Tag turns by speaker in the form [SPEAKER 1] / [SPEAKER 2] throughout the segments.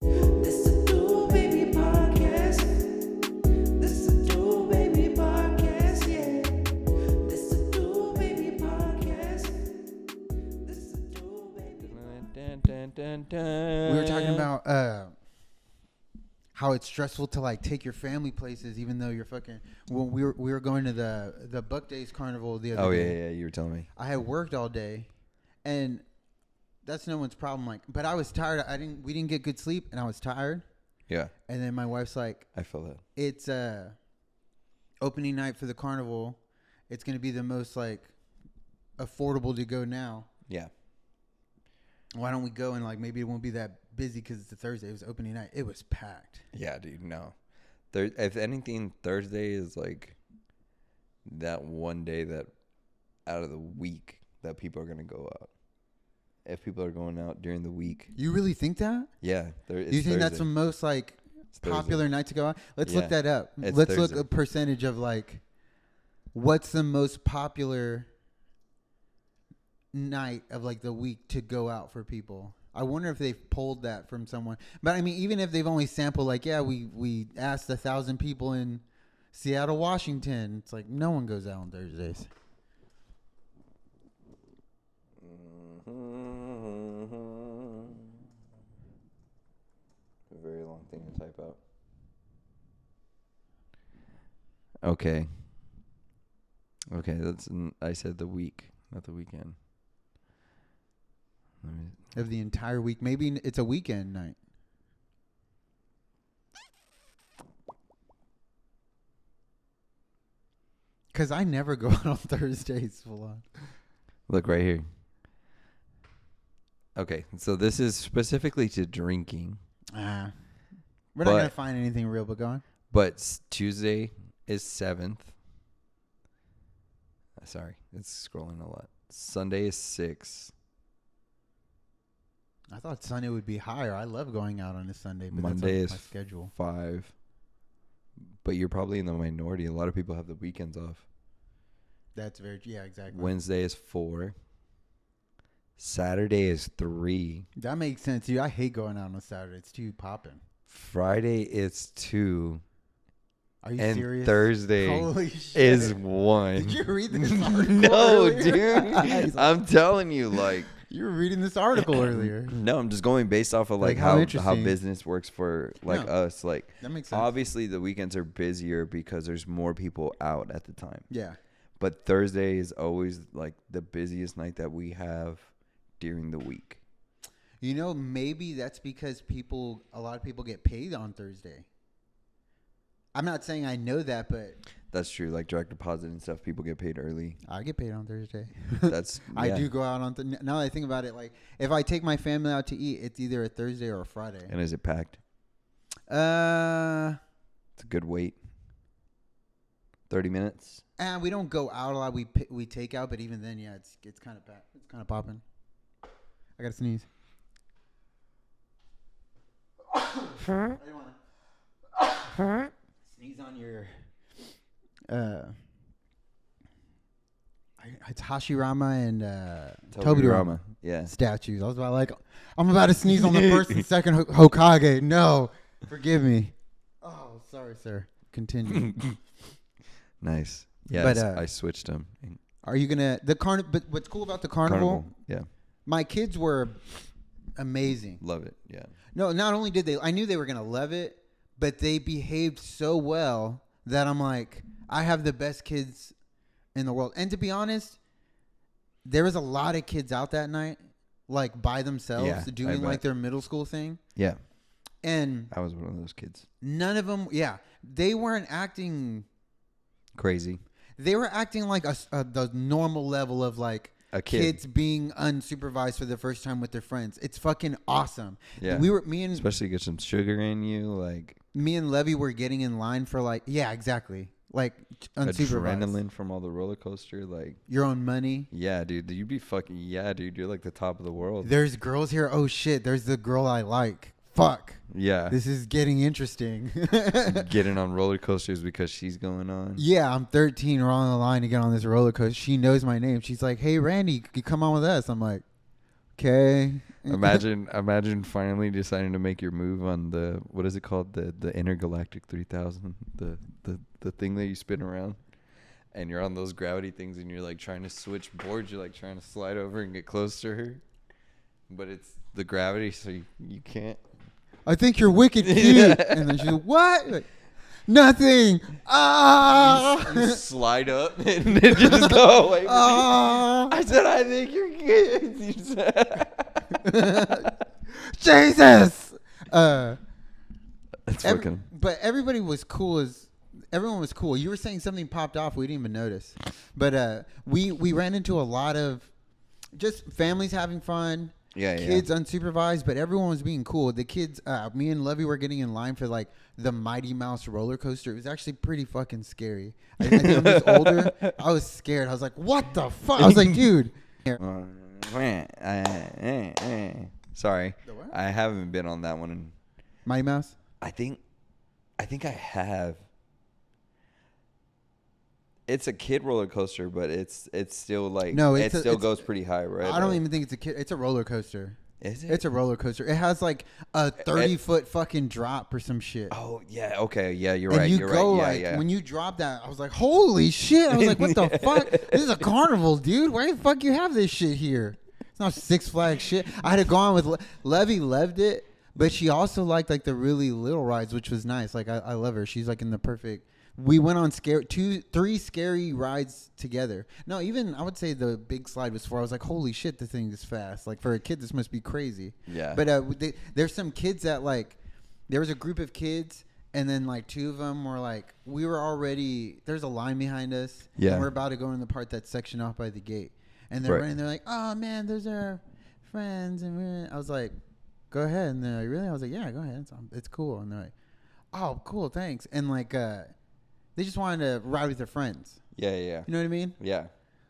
[SPEAKER 1] This is Do Baby Podcast. This is Do Baby Podcast, yeah. This is Do Baby Podcast. This is Do Baby
[SPEAKER 2] We were talking about how it's stressful to like take your family places, even though you're fucking. When we were going to the Buck Days Carnival the other
[SPEAKER 3] Oh
[SPEAKER 2] day.
[SPEAKER 3] yeah, you were telling me.
[SPEAKER 2] I had worked all day, and that's no one's problem. Like, but I was tired. We didn't get good sleep, and I was tired.
[SPEAKER 3] Yeah,
[SPEAKER 2] And then my wife's like,
[SPEAKER 3] I feel that.
[SPEAKER 2] "It's opening night for the carnival. It's gonna be the most like affordable to go now.
[SPEAKER 3] Yeah,
[SPEAKER 2] Why don't we go? And like maybe it won't be that busy because it's a Thursday. It was opening night. It was packed.
[SPEAKER 3] yeah, dude. No, if anything, Thursday is like that one day that out of the week that people are gonna go out. If people are going out during the week,
[SPEAKER 2] You really think that?
[SPEAKER 3] yeah,
[SPEAKER 2] You think that's the most like popular night to go out? Let's look
[SPEAKER 3] Yeah,
[SPEAKER 2] that up.
[SPEAKER 3] it's
[SPEAKER 2] Let's look
[SPEAKER 3] Thursday.
[SPEAKER 2] a percentage of like what's the most popular night of like the week to go out for people. I wonder if they've pulled that from someone. But I mean, even if they've only sampled like, yeah, we asked 1,000 people in Seattle, Washington. It's like no one goes out on Thursdays.
[SPEAKER 3] A very long thing to type out. Okay. I said the week, not the weekend. Let me.
[SPEAKER 2] Of the entire week. Maybe it's a weekend night. Because I never go out on Thursdays full on.
[SPEAKER 3] Look right here. Okay, so this is specifically to drinking,
[SPEAKER 2] We're not
[SPEAKER 3] But-
[SPEAKER 2] going to find anything real, but go on.
[SPEAKER 3] but Tuesday is 7th. Sorry, it's scrolling a lot. Sunday is 6th.
[SPEAKER 2] I thought Sunday would be higher. I love going out on a Sunday, but
[SPEAKER 3] Monday
[SPEAKER 2] that's
[SPEAKER 3] is
[SPEAKER 2] my schedule.
[SPEAKER 3] 5. But you're probably in the minority. A lot of people have the weekends off.
[SPEAKER 2] That's very, yeah, exactly.
[SPEAKER 3] Wednesday is 4. Saturday is 3.
[SPEAKER 2] That makes sense, dude. I hate going out on a Saturday. It's too popping.
[SPEAKER 3] Friday is 2.
[SPEAKER 2] Are you
[SPEAKER 3] And
[SPEAKER 2] serious?
[SPEAKER 3] Thursday
[SPEAKER 2] Holy shit.
[SPEAKER 3] is 1.
[SPEAKER 2] Did you read this article
[SPEAKER 3] No,
[SPEAKER 2] earlier?
[SPEAKER 3] dude. I'm telling you, like.
[SPEAKER 2] You were reading this article earlier.
[SPEAKER 3] No, I'm just going based off of
[SPEAKER 2] Like,
[SPEAKER 3] like
[SPEAKER 2] how
[SPEAKER 3] how
[SPEAKER 2] interesting.
[SPEAKER 3] business works for like
[SPEAKER 2] No.
[SPEAKER 3] us. Like
[SPEAKER 2] That makes sense.
[SPEAKER 3] obviously the weekends are busier because there's more people out at the time.
[SPEAKER 2] Yeah.
[SPEAKER 3] But Thursday is always like the busiest night that we have during the week.
[SPEAKER 2] You know, maybe that's because a lot of people get paid on Thursday. I'm not saying I know that, but
[SPEAKER 3] That's true. Like direct deposit and stuff, people get paid early.
[SPEAKER 2] I get paid on Thursday.
[SPEAKER 3] That's
[SPEAKER 2] I
[SPEAKER 3] yeah.
[SPEAKER 2] do go out on now that I think about it, like if I take my family out to eat, it's either a Thursday or a Friday.
[SPEAKER 3] And is it packed? It's a good wait. 30 minutes.
[SPEAKER 2] And we don't go out a lot. We take out, but even then, yeah, it's kind of bad. It's kind of popping. I gotta sneeze. I didn't wanna sneeze on your. It's Hashirama and Tobirama
[SPEAKER 3] Yeah.
[SPEAKER 2] statues. I was about like, I'm about to sneeze on the first and second Hokage. No, forgive me. Oh, sorry, sir. Continue.
[SPEAKER 3] Nice. Yeah,
[SPEAKER 2] But,
[SPEAKER 3] I switched them.
[SPEAKER 2] Are you gonna But what's cool about the carnival?
[SPEAKER 3] Yeah.
[SPEAKER 2] My kids were amazing.
[SPEAKER 3] Love it. Yeah.
[SPEAKER 2] No, not only did I knew they were gonna love it, but they behaved so well that I'm like, I have the best kids in the world. And to be honest, there was a lot of kids out that night, like by themselves,
[SPEAKER 3] Yeah, I
[SPEAKER 2] doing
[SPEAKER 3] bet.
[SPEAKER 2] like their middle school thing.
[SPEAKER 3] Yeah.
[SPEAKER 2] And
[SPEAKER 3] I was one of those kids.
[SPEAKER 2] none of them, they weren't acting.
[SPEAKER 3] Crazy.
[SPEAKER 2] They were acting like the normal level of like
[SPEAKER 3] A kid.
[SPEAKER 2] kids being unsupervised for the first time with their friends. It's fucking awesome.
[SPEAKER 3] Yeah. Especially get some sugar in you, like
[SPEAKER 2] Me and Levy were getting in line for like, yeah, exactly. Like unsupervised.
[SPEAKER 3] adrenaline from all the roller coaster, like
[SPEAKER 2] Your own money.
[SPEAKER 3] yeah, dude. You'd be fucking dude. You're like the top of the world.
[SPEAKER 2] There's girls here. Oh shit, there's the girl I like. Fuck.
[SPEAKER 3] Yeah.
[SPEAKER 2] This is getting interesting.
[SPEAKER 3] Getting on roller coasters because she's going on.
[SPEAKER 2] Yeah, I'm 13. We're on the line to get on this roller coaster. She knows my name. She's like, hey, Randy, you come on with us. I'm like, Okay.
[SPEAKER 3] Imagine finally deciding to make your move on the, what is it called, the intergalactic 3000, the thing that you spin around, and you're on those gravity things, and you're like trying to switch boards. You're like trying to slide over and get close to her, but it's the gravity, so you can't.
[SPEAKER 2] I think you're wicked cute. And then she's like, what? Like, nothing. Ah.
[SPEAKER 3] You slide up and then just go away.
[SPEAKER 2] Ah.
[SPEAKER 3] I said, I think you're cute. You said.
[SPEAKER 2] Jesus.
[SPEAKER 3] That's fucking.
[SPEAKER 2] But everybody was cool everyone was cool. You were saying something popped off. We didn't even notice. But we ran into a lot of just families having fun.
[SPEAKER 3] Yeah,
[SPEAKER 2] kids unsupervised, but everyone was being cool. The kids, me and Lovey were getting in line for like the Mighty Mouse roller coaster. It was actually pretty fucking scary. I think I was older. I was scared. I was like, what the fuck? I was like, dude.
[SPEAKER 3] Sorry,
[SPEAKER 2] The what?
[SPEAKER 3] I haven't been on that one.
[SPEAKER 2] Mighty Mouse?
[SPEAKER 3] I think I have. It's a kid roller coaster, but it's still like it still goes pretty high, right?
[SPEAKER 2] I don't even think it's a kid. It's a roller coaster.
[SPEAKER 3] Is it?
[SPEAKER 2] It's a roller coaster. It has like a 30-foot fucking drop or some shit.
[SPEAKER 3] Oh yeah, okay, yeah, you're
[SPEAKER 2] And
[SPEAKER 3] right.
[SPEAKER 2] you
[SPEAKER 3] You're
[SPEAKER 2] go
[SPEAKER 3] right.
[SPEAKER 2] like
[SPEAKER 3] Yeah.
[SPEAKER 2] when you drop that, I was like, holy shit! I was like, what the fuck? This is a carnival, dude. Why the fuck you have this shit here? It's not Six Flags shit. I had to go on with Levy. Loved it, but she also liked like the really little rides, which was nice. Like I love her. She's like in the perfect. We went on 3 scary rides together. No, even I would say the big slide was 4. I was like, holy shit, this thing is fast. Like for a kid, this must be crazy.
[SPEAKER 3] Yeah.
[SPEAKER 2] But there's some kids that like, there was a group of kids, and then like 2 of them were like, we were already, there's a line behind us.
[SPEAKER 3] Yeah.
[SPEAKER 2] And we're about to go in the part that's sectioned off by the gate. And they're
[SPEAKER 3] Right.
[SPEAKER 2] running. They're like, oh man, those are friends. And I was like, go ahead. And they're like, really? I was like, yeah, go ahead. It's cool. And they're like, oh, cool, thanks. And like, they just wanted to ride with their friends.
[SPEAKER 3] Yeah.
[SPEAKER 2] You know what I mean?
[SPEAKER 3] Yeah.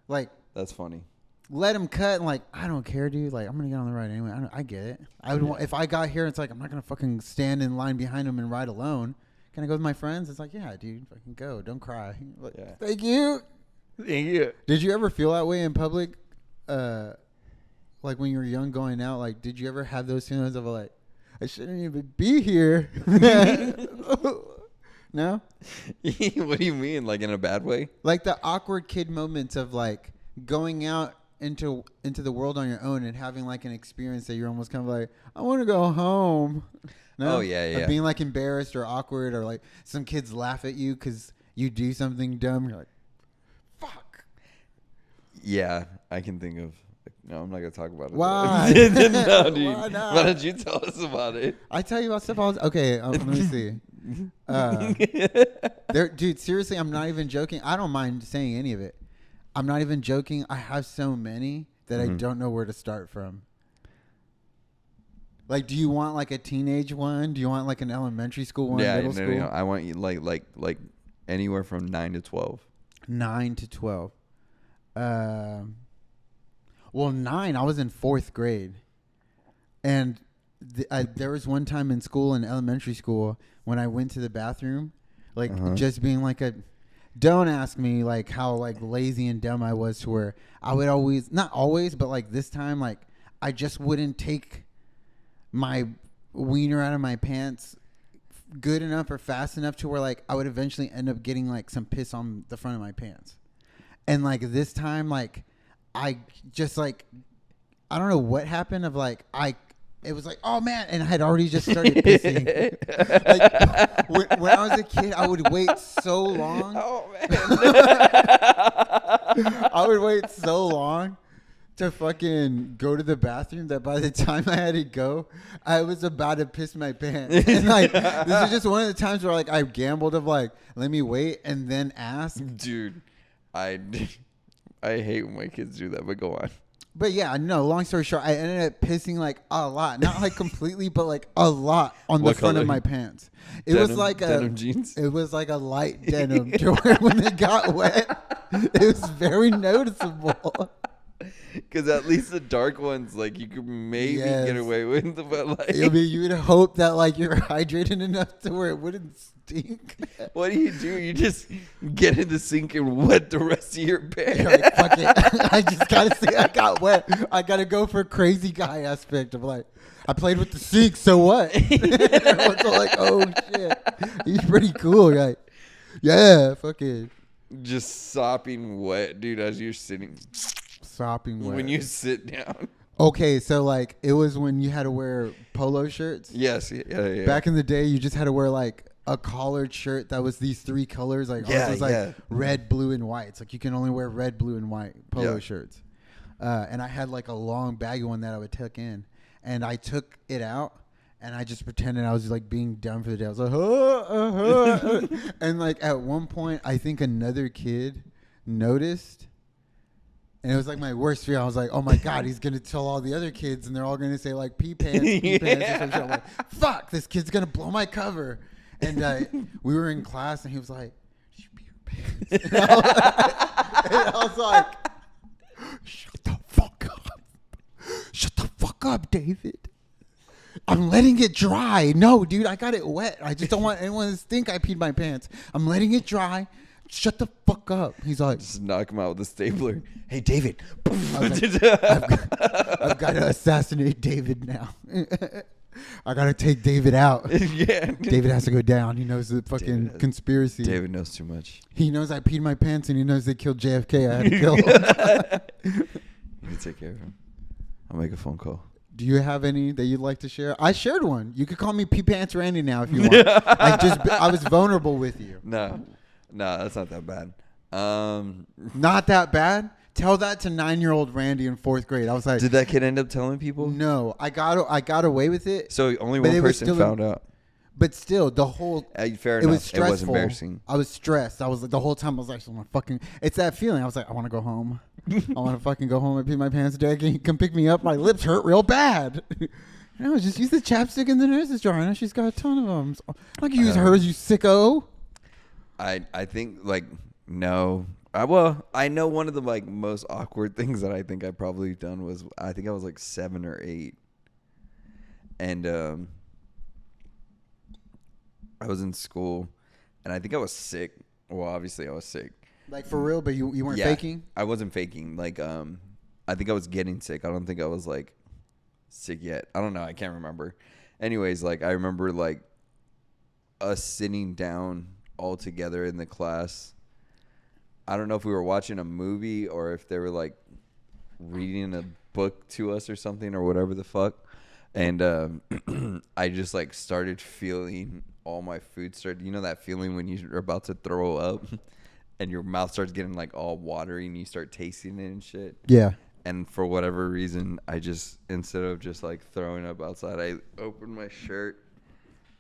[SPEAKER 2] Like,
[SPEAKER 3] That's funny.
[SPEAKER 2] let them cut and like, I don't care, dude. Like, I'm gonna get on the ride anyway. I get it. I would want, if I got here, it's like I'm not gonna fucking stand in line behind them and ride alone. Can I go with my friends? It's like, yeah, dude, fucking go. Don't cry. Like,
[SPEAKER 3] Yeah.
[SPEAKER 2] thank you.
[SPEAKER 3] Yeah.
[SPEAKER 2] Did you ever feel that way in public? Like when you were young, going out. Like, did you ever have those feelings of like, I shouldn't even be here? No?
[SPEAKER 3] What do you mean? Like in a bad way?
[SPEAKER 2] Like the awkward kid moments of like going out into the world on your own and having like an experience that you're almost kind of like, I want to go home. No?
[SPEAKER 3] Oh, yeah,
[SPEAKER 2] Of
[SPEAKER 3] yeah.
[SPEAKER 2] being like embarrassed or awkward, or like some kids laugh at you because you do something dumb. You're like, fuck.
[SPEAKER 3] Yeah, I can think of. No, I'm not gonna talk about it.
[SPEAKER 2] Why?
[SPEAKER 3] No, dude.
[SPEAKER 2] Why not?
[SPEAKER 3] Why don't you tell us about it?
[SPEAKER 2] I tell you about stuff. Okay, let me see. Dude, seriously, I'm not even joking. I don't mind saying any of it. I'm not even joking. I have so many that I don't know where to start from. Like, do you want like a teenage one? Do you want like an elementary school one?
[SPEAKER 3] Yeah,
[SPEAKER 2] Middle school?
[SPEAKER 3] no. I want you like anywhere from 9 to 12.
[SPEAKER 2] 9 to 12. Well, 9. I was in 4th grade, and there was one time in school, in elementary school, when I went to the bathroom, like just being like a. Don't ask me like how like lazy and dumb I was, to where I would always, not always, but like this time, like I just wouldn't take my wiener out of my pants good enough or fast enough to where like I would eventually end up getting like some piss on the front of my pants. And like this time, like I just like, I don't know what happened, of like it was like, oh man, and I had already just started pissing. Like when I was a kid, I would wait so long.
[SPEAKER 3] Oh man.
[SPEAKER 2] I would wait so long to fucking go to the bathroom that by the time I had to go, I was about to piss my pants. And like, this is just one of the times where like I gambled of like, let me wait and then ask.
[SPEAKER 3] Dude, I hate when my kids do that, but go on.
[SPEAKER 2] But yeah, no, long story short, I ended up pissing like a lot. Not like completely, but like a lot on the
[SPEAKER 3] What
[SPEAKER 2] front
[SPEAKER 3] color?
[SPEAKER 2] of my pants. It was like
[SPEAKER 3] denim jeans.
[SPEAKER 2] It was like a light denim to where when they got wet, it was very noticeable.
[SPEAKER 3] Because at least the dark ones, like, you could maybe
[SPEAKER 2] Yes.
[SPEAKER 3] get away with, but like,
[SPEAKER 2] I mean, you would hope that like you're hydrated enough to where it wouldn't stink.
[SPEAKER 3] what do? You just get in the sink and wet the rest of your pants.
[SPEAKER 2] You're like, fuck it. I just gotta say I got wet. I gotta go for crazy guy aspect of like, I played with the sink, so what? Everyone's all like, oh shit, he's pretty cool, right? Yeah, fucking
[SPEAKER 3] Just sopping wet, dude, as you're sitting.
[SPEAKER 2] sopping wet.
[SPEAKER 3] When you sit down.
[SPEAKER 2] Okay, so like it was when you had to wear polo shirts.
[SPEAKER 3] Yes, yeah.
[SPEAKER 2] Back in the day, you just had to wear like a collared shirt that was these 3 colors. Like ours was like red, blue, and white. It's like you can only wear red, blue, and white polo shirts. And I had like a long baggy one that I would tuck in, and I took it out. And I just pretended I was like being dumb for the day. I was like, and like at one point, I think another kid noticed, and it was like my worst fear. I was like, oh my god, he's gonna tell all the other kids, and they're all gonna say like pee pants, pee pants, or some shit. I'm like, fuck, this kid's gonna blow my cover. And we were in class, and he was like, did you pee your pants? And I was like, shut the fuck up, shut the fuck up, David. I'm letting it dry. No, dude, I got it wet. I just don't want anyone to think I peed my pants. I'm letting it dry. Shut the fuck up. He's like,
[SPEAKER 3] Just knock him out with a stapler. Hey, David.
[SPEAKER 2] I was like, I've got to assassinate David now. I got to take David out.
[SPEAKER 3] Yeah.
[SPEAKER 2] David has to go down. He knows the fucking conspiracy.
[SPEAKER 3] David knows too much.
[SPEAKER 2] He knows I peed my pants, and he knows they killed JFK. I had to kill him.
[SPEAKER 3] You need to take care of him. I'll make a phone call.
[SPEAKER 2] Do you have any that you'd like to share? I shared one. You could call me Pee Pants Randy now if you want. I was vulnerable with you.
[SPEAKER 3] No, that's not that bad.
[SPEAKER 2] Not that bad? Tell that to 9-year-old Randy in 4th grade. I was like,
[SPEAKER 3] Did that kid end up telling people?
[SPEAKER 2] no, I got away with it.
[SPEAKER 3] So only
[SPEAKER 2] But
[SPEAKER 3] one
[SPEAKER 2] it was
[SPEAKER 3] person
[SPEAKER 2] still
[SPEAKER 3] found out.
[SPEAKER 2] But still, the whole
[SPEAKER 3] Fair
[SPEAKER 2] it
[SPEAKER 3] enough.
[SPEAKER 2] was stressful.
[SPEAKER 3] It was embarrassing.
[SPEAKER 2] I was stressed. I was like, the whole time I was like, it's that feeling. I was like, I want to go home. I want to fucking go home and pee my pants. Dad, can you come pick me up? My lips hurt real bad. No, just use the chapstick in the nurse's drawer. I know she's got a ton of them. So I can use hers, you sicko.
[SPEAKER 3] I think like no. I know one of the like most awkward things that I think I probably done was I think I was like 7 or 8, and I was in school, and I think I was sick. Well, obviously I was sick.
[SPEAKER 2] Like for real, but you weren't faking?
[SPEAKER 3] I wasn't faking. Like I think I was getting sick. I don't think I was like sick yet. I don't know. I can't remember. Anyways, like I remember like us sitting down all together in the class. I don't know if we were watching a movie or if they were like reading a book to us or something or whatever the fuck. And I just like started feeling all my food started. You know that feeling when you're about to throw up and your mouth starts getting like all watery and you start tasting it and shit.
[SPEAKER 2] Yeah.
[SPEAKER 3] And for whatever reason, I just, instead of just like throwing up outside, I opened my shirt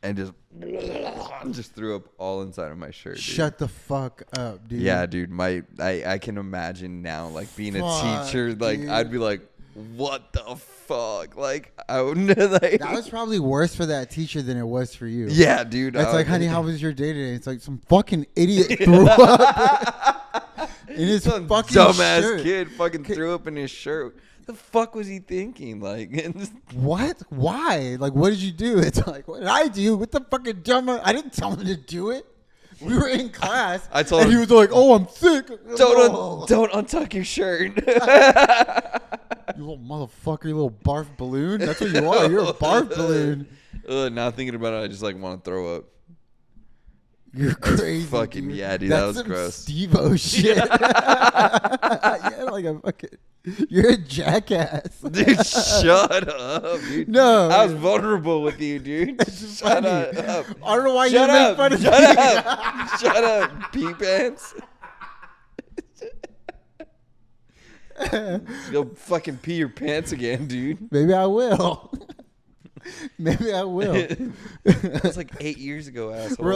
[SPEAKER 3] and just threw up all inside of my shirt. Dude.
[SPEAKER 2] Shut the fuck up, dude.
[SPEAKER 3] Yeah, dude. I can imagine now, like being a
[SPEAKER 2] Fuck,
[SPEAKER 3] teacher, like
[SPEAKER 2] dude.
[SPEAKER 3] I'd be like, what the fuck? Like I would like.
[SPEAKER 2] That was probably worse for that teacher than it was for you.
[SPEAKER 3] Yeah, dude.
[SPEAKER 2] It's like, honey, how was your day today? It's like some fucking idiot threw up in his
[SPEAKER 3] Some
[SPEAKER 2] fucking
[SPEAKER 3] dumbass
[SPEAKER 2] shirt.
[SPEAKER 3] kid fucking threw up in his shirt. The fuck was he thinking? Like,
[SPEAKER 2] What? Why? Like, what did you do? It's like, what did I do? What the fucking dumb? I didn't tell him to do it. We were in class.
[SPEAKER 3] I told
[SPEAKER 2] and
[SPEAKER 3] him,
[SPEAKER 2] he was like, "Oh, I'm sick."
[SPEAKER 3] don't untuck your shirt.
[SPEAKER 2] You little motherfucker, you little barf balloon. That's what you are. You're a barf balloon.
[SPEAKER 3] Now thinking about it, I just like want to throw up.
[SPEAKER 2] You're crazy.
[SPEAKER 3] Fucking
[SPEAKER 2] dude.
[SPEAKER 3] yeah, dude.
[SPEAKER 2] That's
[SPEAKER 3] That was
[SPEAKER 2] some
[SPEAKER 3] gross.
[SPEAKER 2] Steve-O shit. Yeah, like a fucking. You're a jackass.
[SPEAKER 3] Dude, shut up, dude.
[SPEAKER 2] No,
[SPEAKER 3] I was vulnerable with you, dude.
[SPEAKER 2] It's
[SPEAKER 3] Shut
[SPEAKER 2] funny.
[SPEAKER 3] up.
[SPEAKER 2] I don't know why
[SPEAKER 3] Shut
[SPEAKER 2] you make
[SPEAKER 3] up.
[SPEAKER 2] fun of
[SPEAKER 3] Shut
[SPEAKER 2] me.
[SPEAKER 3] up. Shut up, pee pants. Go fucking pee your pants again, dude.
[SPEAKER 2] Maybe I will. Maybe I will.
[SPEAKER 3] That was like 8 years ago, asshole.
[SPEAKER 2] We're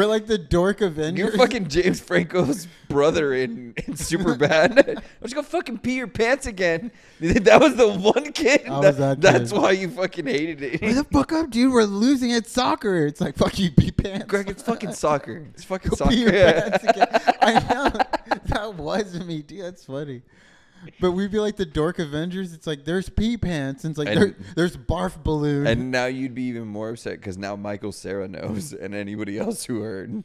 [SPEAKER 2] like the dork Avengers.
[SPEAKER 3] You're fucking James Franco's brother in Superbad. Why don't you go fucking pee your pants again? That was the one kid.
[SPEAKER 2] I was that
[SPEAKER 3] That's
[SPEAKER 2] kid.
[SPEAKER 3] why you fucking hated it.
[SPEAKER 2] Where the fuck up, dude? We're losing at soccer. It's like, fuck you, pee pants.
[SPEAKER 3] Greg, it's fucking soccer. It's fucking
[SPEAKER 2] Go
[SPEAKER 3] soccer.
[SPEAKER 2] pee your pants again. I know. That was me, dude. That's funny. But we'd be like the dork Avengers. It's like there's pee pants, and it's like
[SPEAKER 3] And-
[SPEAKER 2] there's barf balloon.
[SPEAKER 3] And now you'd be even more upset because now Michael Cera knows, and anybody else who heard.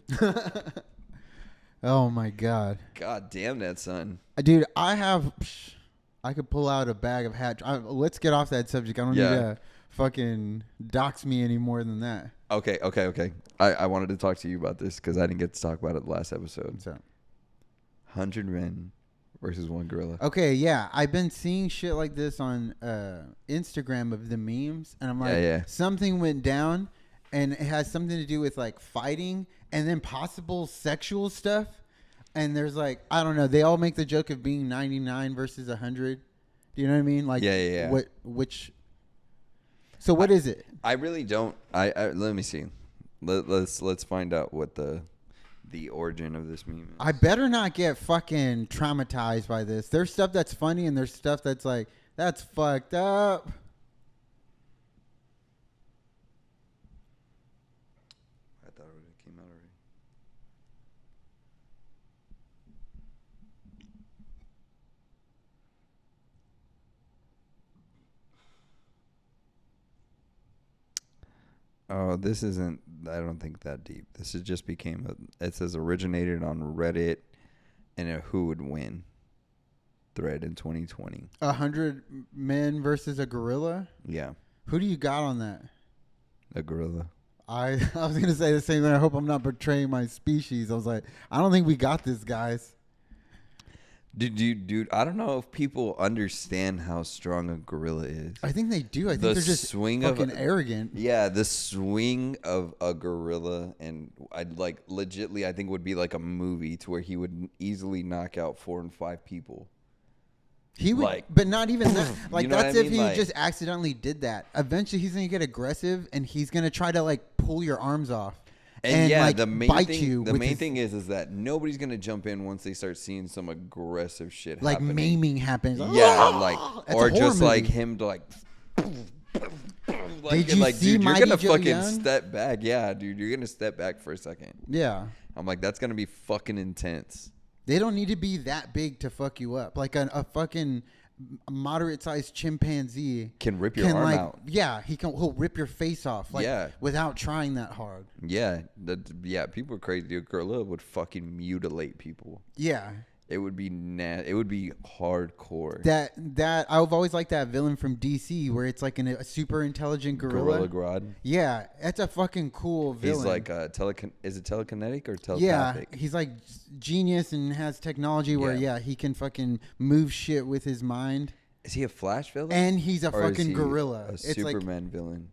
[SPEAKER 2] Oh my god,
[SPEAKER 3] God damn that, son.
[SPEAKER 2] dude! I could pull out a bag of hat. Let's get off that subject. I don't need to fucking dox me any more than that.
[SPEAKER 3] Okay. I wanted to talk to you about this because I didn't get to talk about it the last episode.
[SPEAKER 2] So
[SPEAKER 3] 100 men versus one gorilla.
[SPEAKER 2] okay, yeah, I've been seeing shit like this on Instagram of the memes, and I'm like, something went down, and it has something to do with like fighting and then possible sexual stuff. And there's like, I don't know, they all make the joke of being 99 versus 100. Do you know what I mean? Like,
[SPEAKER 3] Yeah.
[SPEAKER 2] So what is it?
[SPEAKER 3] I really don't. I let me see. Let's find out what the origin of this meme is.
[SPEAKER 2] I better not get fucking traumatized by this. There's stuff that's funny and there's stuff that's like, that's fucked up.
[SPEAKER 3] I thought it came out already. Oh, this isn't. I don't think that deep. This is just it says originated on Reddit, in a who would win thread in 2020.
[SPEAKER 2] 100 men versus a gorilla.
[SPEAKER 3] Yeah,
[SPEAKER 2] Who do you got on that?
[SPEAKER 3] a gorilla.
[SPEAKER 2] I was gonna say the same thing. I hope I'm not betraying my species. I was like, I don't think we got this, guys.
[SPEAKER 3] Dude, I don't know if people understand how strong a gorilla is.
[SPEAKER 2] I think they do. I think they're just fucking arrogant.
[SPEAKER 3] Yeah, the swing of a gorilla, and I'd like legitly, I think would be like a movie to where he would easily knock out 4 and 5 people.
[SPEAKER 2] He would,
[SPEAKER 3] like,
[SPEAKER 2] but not even that. Like,
[SPEAKER 3] you know
[SPEAKER 2] that's
[SPEAKER 3] what I
[SPEAKER 2] if
[SPEAKER 3] mean?
[SPEAKER 2] he
[SPEAKER 3] Like,
[SPEAKER 2] just accidentally did that. Eventually, he's gonna get aggressive, and he's gonna try to like pull your arms off.
[SPEAKER 3] And yeah,
[SPEAKER 2] like,
[SPEAKER 3] the main
[SPEAKER 2] bite
[SPEAKER 3] thing,
[SPEAKER 2] you
[SPEAKER 3] the
[SPEAKER 2] with
[SPEAKER 3] main
[SPEAKER 2] his,
[SPEAKER 3] thing is that nobody's gonna jump in once they start seeing some aggressive shit
[SPEAKER 2] like
[SPEAKER 3] happening.
[SPEAKER 2] maiming happens.
[SPEAKER 3] Yeah, like
[SPEAKER 2] That's
[SPEAKER 3] or
[SPEAKER 2] a horror
[SPEAKER 3] just like
[SPEAKER 2] movie.
[SPEAKER 3] him to like.
[SPEAKER 2] Did you see
[SPEAKER 3] dude, you're
[SPEAKER 2] Mighty
[SPEAKER 3] gonna
[SPEAKER 2] Joe
[SPEAKER 3] fucking
[SPEAKER 2] Young?
[SPEAKER 3] step back. Yeah, dude, you're gonna step back for a second.
[SPEAKER 2] Yeah,
[SPEAKER 3] I'm like, that's gonna be fucking intense.
[SPEAKER 2] they don't need to be that big to fuck you up. Like a fucking moderate-sized chimpanzee
[SPEAKER 3] Can rip your arm
[SPEAKER 2] like,
[SPEAKER 3] out.
[SPEAKER 2] Yeah, he'll rip your face off. Like,
[SPEAKER 3] Yeah.
[SPEAKER 2] without trying that hard.
[SPEAKER 3] Yeah, people are crazy. Dude, gorilla would fucking mutilate people.
[SPEAKER 2] Yeah.
[SPEAKER 3] It would be It would be hardcore.
[SPEAKER 2] That I've always liked that villain from DC where it's like a super intelligent gorilla.
[SPEAKER 3] Gorilla Grodd.
[SPEAKER 2] Yeah, that's a fucking cool villain.
[SPEAKER 3] He's like is it telekinetic or
[SPEAKER 2] yeah,
[SPEAKER 3] telepathic?
[SPEAKER 2] he's like genius and has technology where he can fucking move shit with his mind.
[SPEAKER 3] Is he a Flash villain?
[SPEAKER 2] And he's a
[SPEAKER 3] Or is
[SPEAKER 2] fucking
[SPEAKER 3] he
[SPEAKER 2] gorilla.
[SPEAKER 3] A
[SPEAKER 2] It's
[SPEAKER 3] Superman villain.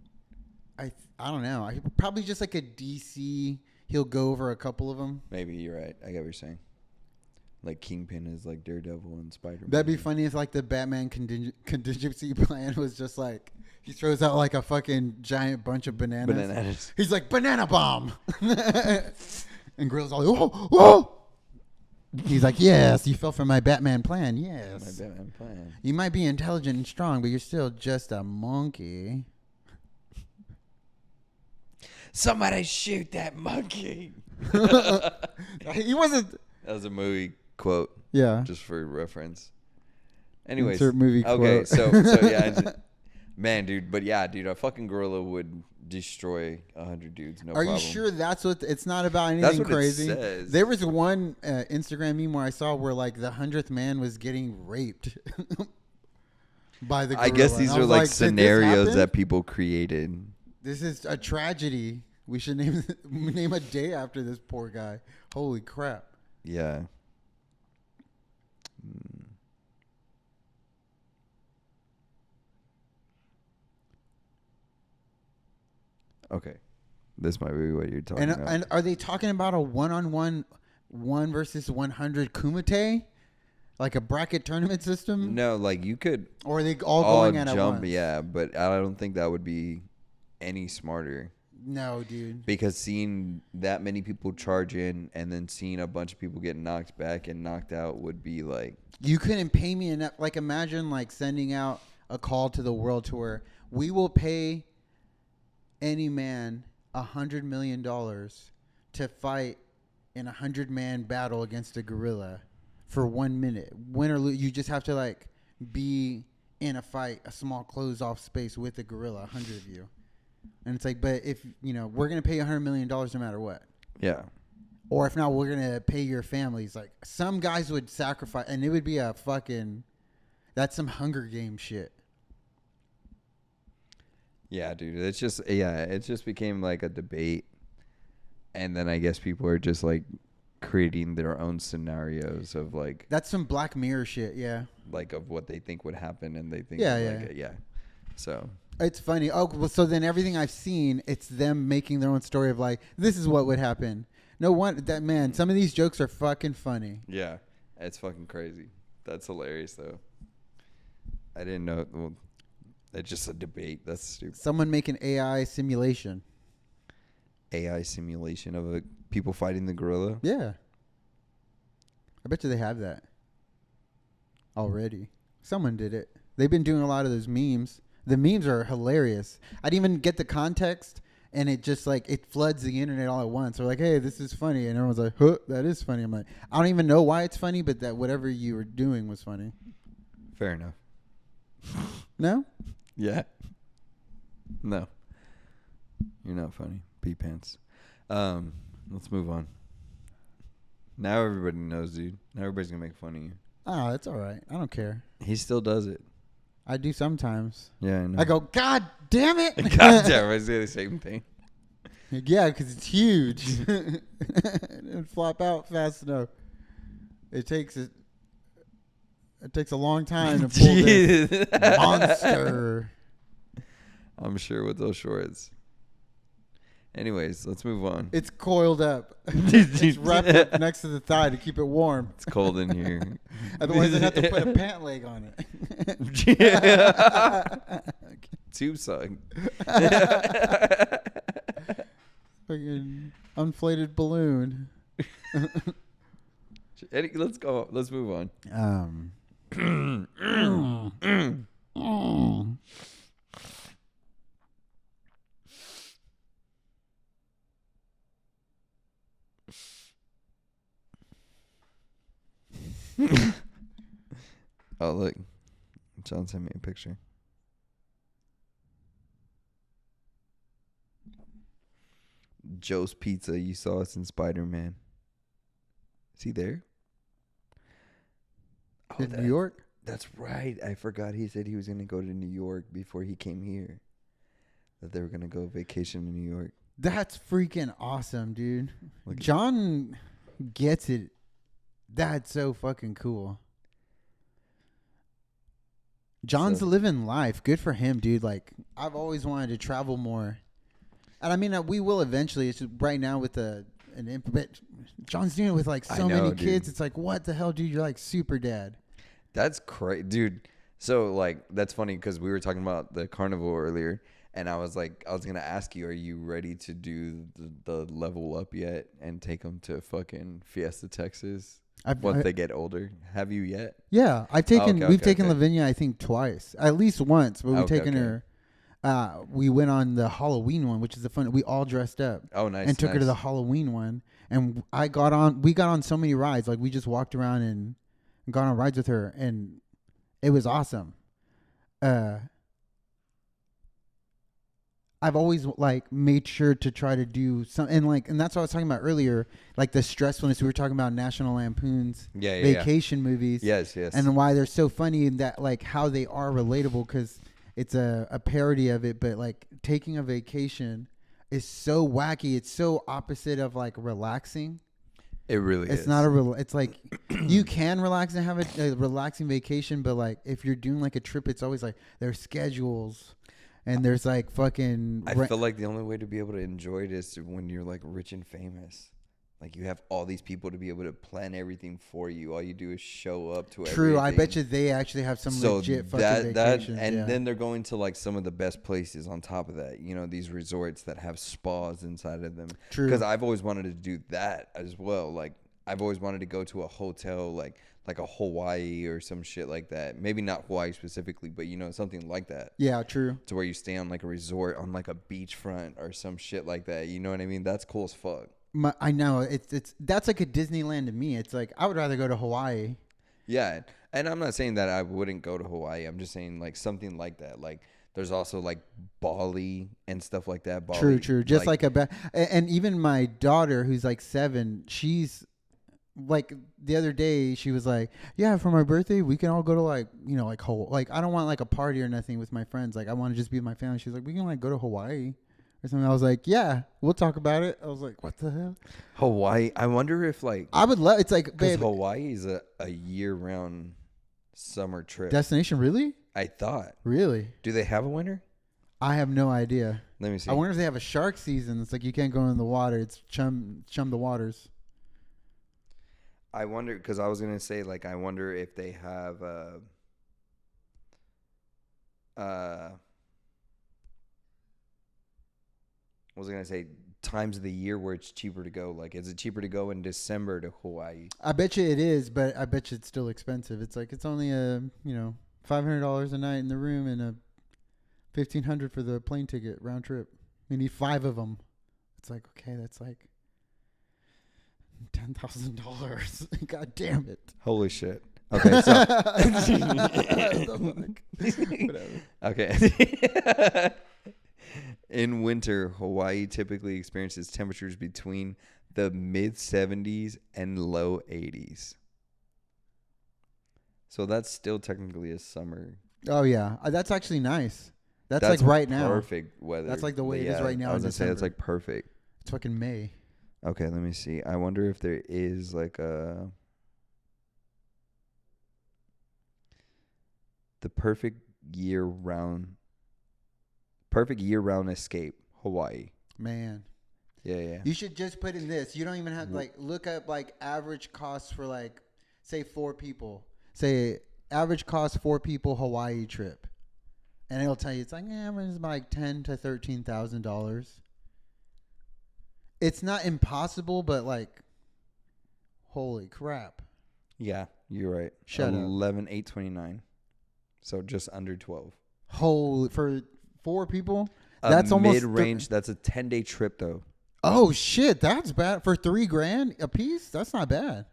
[SPEAKER 2] like I don't know. Probably just like a DC. He'll go over a couple of them.
[SPEAKER 3] Maybe you're right. I get what you're saying. Like Kingpin is like Daredevil and Spider-Man.
[SPEAKER 2] That'd be funny if like the Batman contingency plan was just like he throws out like a fucking giant bunch of bananas. He's like, banana bomb. And Gorilla's all like, oh. He's like, yes, you fell for my Batman plan. Yes.
[SPEAKER 3] My Batman plan.
[SPEAKER 2] You might be intelligent and strong, but you're still just a monkey.
[SPEAKER 3] Somebody shoot that monkey.
[SPEAKER 2] He wasn't.
[SPEAKER 3] That was a movie quote.
[SPEAKER 2] Yeah.
[SPEAKER 3] Just for reference. Anyways.
[SPEAKER 2] Insert movie
[SPEAKER 3] okay,
[SPEAKER 2] quote.
[SPEAKER 3] so yeah. Man, dude. But yeah, dude, a fucking gorilla would destroy 100 dudes. No
[SPEAKER 2] Are
[SPEAKER 3] problem.
[SPEAKER 2] you sure that's what? It's not about anything
[SPEAKER 3] That's what
[SPEAKER 2] crazy.
[SPEAKER 3] it says.
[SPEAKER 2] There was one Instagram meme where I saw where like the 100th man was getting raped by the gorilla.
[SPEAKER 3] I guess these
[SPEAKER 2] And I
[SPEAKER 3] are
[SPEAKER 2] was
[SPEAKER 3] like
[SPEAKER 2] "Did this
[SPEAKER 3] scenarios
[SPEAKER 2] happen?
[SPEAKER 3] that people created.
[SPEAKER 2] This is a tragedy. We should name a day after this poor guy. Holy crap.
[SPEAKER 3] Yeah. Okay. This might be what you're talking about.
[SPEAKER 2] And are they talking about a one-on-one 1 versus 100 kumite? Like a bracket tournament system?
[SPEAKER 3] No, like you could
[SPEAKER 2] Or are they all going at
[SPEAKER 3] jump,
[SPEAKER 2] once?
[SPEAKER 3] yeah, but I don't think that would be any smarter.
[SPEAKER 2] No, dude.
[SPEAKER 3] Because seeing that many people charge in and then seeing a bunch of people get knocked back and knocked out would be like...
[SPEAKER 2] You couldn't pay me enough. Like, imagine, like, sending out a call to the world tour. We will pay any man $100 million to fight in a 100-man battle against a gorilla. for 1 minute. Win or lose, you just have to like be in a fight, a small closed off space with a gorilla, 100 of you. And it's like, but if, we're going to pay $100 million no matter what.
[SPEAKER 3] Yeah.
[SPEAKER 2] Or if not, we're going to pay your families. Like some guys would sacrifice, and it would be that's some Hunger Game shit.
[SPEAKER 3] Yeah, dude. It just became like a debate. And then I guess people are just like creating their own scenarios of like.
[SPEAKER 2] That's some Black Mirror shit, yeah.
[SPEAKER 3] Like of what they think would happen, and they think.
[SPEAKER 2] Yeah.
[SPEAKER 3] So.
[SPEAKER 2] It's funny. Oh, well, so then everything I've seen, it's them making their own story of like, this is what would happen. No one, some of these jokes are fucking funny.
[SPEAKER 3] Yeah, it's fucking crazy. That's hilarious, though. I didn't know. Well, it's just a debate. That's stupid.
[SPEAKER 2] Someone make an AI simulation.
[SPEAKER 3] AI simulation of people fighting the gorilla?
[SPEAKER 2] Yeah. I bet you they have that already. Someone did it. They've been doing a lot of those memes. The memes are hilarious. I didn't even get the context, and it just like it floods the internet all at once. They're like, "Hey, this is funny," and everyone's like, "Huh, that is funny." I'm like, I don't even know why it's funny, but that whatever you were doing was funny.
[SPEAKER 3] Fair enough.
[SPEAKER 2] No?
[SPEAKER 3] Yeah. No. You're not funny. Pee pants. Let's move on. Now everybody knows, dude. Now everybody's gonna make fun of you.
[SPEAKER 2] Oh, it's all right. I don't care.
[SPEAKER 3] He still does it.
[SPEAKER 2] I do sometimes.
[SPEAKER 3] Yeah, I know.
[SPEAKER 2] I go, God damn it!
[SPEAKER 3] God damn, I say the same thing.
[SPEAKER 2] Yeah, because it's huge. It didn't flop out fast enough. It takes a long time to pull this monster.
[SPEAKER 3] I'm sure with those shorts. Anyways, let's move on.
[SPEAKER 2] It's coiled up. It's wrapped up next to the thigh to keep it warm.
[SPEAKER 3] It's cold in here.
[SPEAKER 2] Otherwise, I'd have to put a pant leg on it.
[SPEAKER 3] Tube suck.
[SPEAKER 2] Fucking inflated balloon.
[SPEAKER 3] Let's go. Let's move on. Oh, look. John sent me a picture. Joe's Pizza. You saw us in Spider-Man. Is he there? Oh,
[SPEAKER 2] In New York?
[SPEAKER 3] That's right. I forgot he said he was going to go to New York before he came here. That they were going to go vacation in New York.
[SPEAKER 2] That's freaking awesome, dude.
[SPEAKER 3] Look,
[SPEAKER 2] John gets it. That's so fucking cool. John's living life. Good for him, dude. Like, I've always wanted to travel more. And I mean, we will eventually. It's just right now with but John's doing it with like so many kids. Dude. It's like, what the hell, dude? You're like super dad.
[SPEAKER 3] That's crazy, dude. So like, that's funny because we were talking about the carnival earlier, and I was gonna ask you, are you ready to do the level up yet and take them to fucking Fiesta, Texas? Once they get older, have you yet?
[SPEAKER 2] Yeah, we've taken Lavinia, I think, twice, at least once. But we've taken her. We went on the Halloween one, which is the fun. We all dressed up.
[SPEAKER 3] Oh, nice!
[SPEAKER 2] And took her to the Halloween one, and we got on so many rides. Like we just walked around and got on rides with her, and it was awesome. I've always like made sure to try to do some, and that's what I was talking about earlier, like the stressfulness. We were talking about National Lampoon's vacation movies.
[SPEAKER 3] Yes.
[SPEAKER 2] And why they're so funny and that like how they are relatable because it's a parody of it, but like taking a vacation is so wacky. It's so opposite of like relaxing.
[SPEAKER 3] It really is.
[SPEAKER 2] It's not it's like you can relax and have a relaxing vacation, but like if you're doing like a trip, it's always like there's schedules. And there's like fucking...
[SPEAKER 3] I feel like the only way to be able to enjoy it is when you're like rich and famous. Like you have all these people to be able to plan everything for you. All you do is show up to everything.
[SPEAKER 2] True. I bet you they actually have some legit fucking vacations.
[SPEAKER 3] And then they're going to like some of the best places on top of that. You know, these resorts that have spas inside of them.
[SPEAKER 2] True.
[SPEAKER 3] Because I've always wanted to do that as well. Like I've always wanted to go to a hotel like a Hawaii or some shit like that. Maybe not Hawaii specifically, but, you know, something like that.
[SPEAKER 2] Yeah, true.
[SPEAKER 3] To where you stay on like a resort on like a beachfront or some shit like that. You know what I mean? That's cool as fuck.
[SPEAKER 2] I know it's that's like a Disneyland to me. It's like I would rather go to Hawaii.
[SPEAKER 3] Yeah, and I'm not saying that I wouldn't go to Hawaii. I'm just saying like something like that. Like there's also like Bali and stuff like that.
[SPEAKER 2] True,
[SPEAKER 3] Bali,
[SPEAKER 2] true. Just like and even my daughter, who's like 7, she's like the other day she was like, yeah, for my birthday we can all go to like like like I don't want like a party or nothing with my friends. Like I want to just be with my family. She's like, we can like go to Hawaii or something. I was like, yeah, we'll talk about it. I was like, what the hell?
[SPEAKER 3] Hawaii. I wonder if like
[SPEAKER 2] I would love. It's like,
[SPEAKER 3] because
[SPEAKER 2] babe,
[SPEAKER 3] Hawaii is a year-round summer trip.
[SPEAKER 2] destination. Really,
[SPEAKER 3] I thought.
[SPEAKER 2] really.
[SPEAKER 3] Do they have a winter?
[SPEAKER 2] I have no idea.
[SPEAKER 3] Let me see.
[SPEAKER 2] I wonder if they have a shark season. It's like you can't go in the water. It's chum the waters.
[SPEAKER 3] I wonder because I was gonna say like I wonder if they have what was I gonna say times of the year where it's cheaper to go? Like, is it cheaper to go in December to Hawaii?
[SPEAKER 2] I bet you it is, but I bet you it's still expensive. It's like it's only a $500 a night in the room and a $1,500 for the plane ticket round trip. We need 5 of them. It's like, okay, that's like $10,000. God damn it.
[SPEAKER 3] Holy shit. Okay, so
[SPEAKER 2] Whatever.
[SPEAKER 3] okay. In winter, Hawaii typically experiences temperatures between the mid 70s and low 80s. So that's still technically a summer.
[SPEAKER 2] Oh yeah, that's actually nice. That's like right now.
[SPEAKER 3] Perfect weather.
[SPEAKER 2] That's like the way it is right now
[SPEAKER 3] I was
[SPEAKER 2] in
[SPEAKER 3] gonna say it's
[SPEAKER 2] December.
[SPEAKER 3] like perfect.
[SPEAKER 2] It's fucking May.
[SPEAKER 3] Okay, let me see. I wonder if there is like the perfect year-round escape, Hawaii.
[SPEAKER 2] Man,
[SPEAKER 3] Yeah.
[SPEAKER 2] you should just put in this. You don't even have to like look up like average costs for like say 4 people. Say average cost 4 people Hawaii trip, and it'll tell you it's like average is like $10,000 to $13,000. It's not impossible, but like, holy crap!
[SPEAKER 3] Yeah, you're right.
[SPEAKER 2] Shut up.
[SPEAKER 3] 11,829. So just under 12.
[SPEAKER 2] Holy for 4 people.
[SPEAKER 3] A
[SPEAKER 2] That's almost
[SPEAKER 3] mid-range. That's a 10-day trip though.
[SPEAKER 2] Oh shit, that's bad for $3,000 a piece. That's not bad.